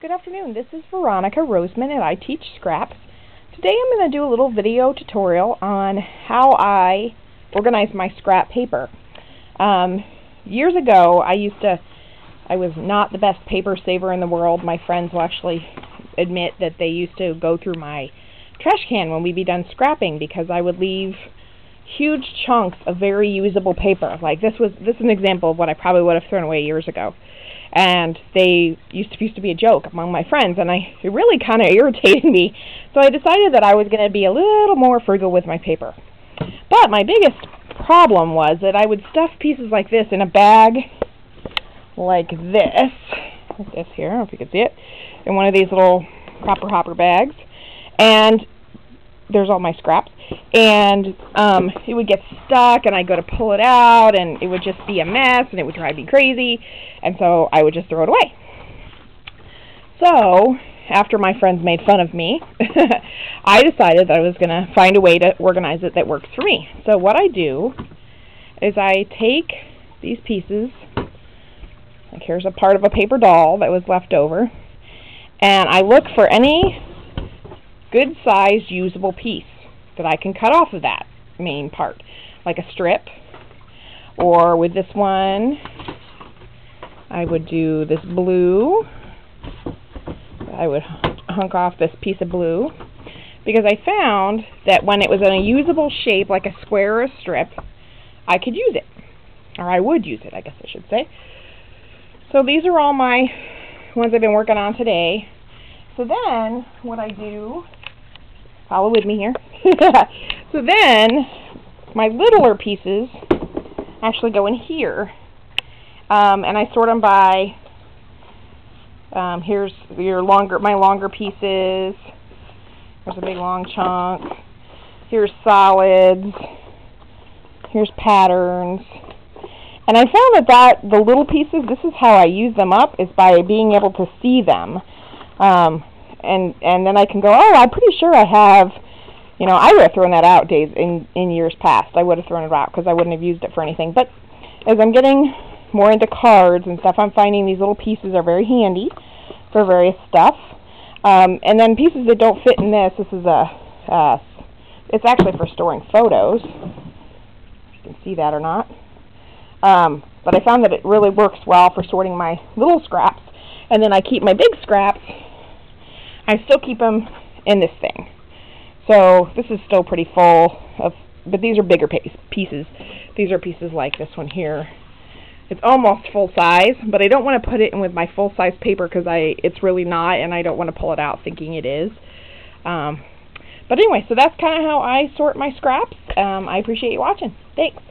Good afternoon. This is Veronica Roseman and I teach scraps. Today I'm going to do a little video tutorial on how I organize my scrap paper. Years ago I was not the best paper saver in the world. My friends will actually admit that they used to go through my trash can when we'd be done scrapping because I would leave huge chunks of very usable paper. Like this is an example of what I probably would have thrown away years ago. And they used to be a joke among my friends, and it really kind of irritated me. So I decided that I was going to be a little more frugal with my paper. But my biggest problem was that I would stuff pieces like this in a bag like this here, I don't know if you can see it, in one of these little Cropper Hopper bags. And there's all my scraps. And it would get stuck, and I'd go to pull it out, and it would just be a mess, and it would drive me crazy, and so I would just throw it away. So, after my friends made fun of me, I decided that I was going to find a way to organize it that works for me. So what I do is I take these pieces, like here's a part of a paper doll that was left over, and I look for any good-sized usable piece that I can cut off of that main part, like a strip, or with this one I would do this blue. I would hunk off this piece of blue because I found that when it was in a usable shape, like a square or a strip, I could use it, or I would use it, I guess I should say. So these are all my ones I've been working on today. So then what I do, follow with me here. So then my littler pieces actually go in here, and I sort them by here's my longer pieces. There's a big long chunk. Here's solids. Here's patterns. And I found that the little pieces, this is how I use them up, is by being able to see them. And then I can go, oh, I'm pretty sure I have, I would have thrown that out in years past. I would have thrown it out because I wouldn't have used it for anything. But as I'm getting more into cards and stuff, I'm finding these little pieces are very handy for various stuff. And then pieces that don't fit in this is it's actually for storing photos. If you can see that or not. But I found that it really works well for sorting my little scraps. And then I keep my big scraps. I still keep them in this thing. So this is still pretty full but these are bigger pieces. These are pieces like this one here. It's almost full size, but I don't want to put it in with my full size paper because it's really not, and I don't want to pull it out thinking it is. But anyway, so that's kind of how I sort my scraps. I appreciate you watching. Thanks.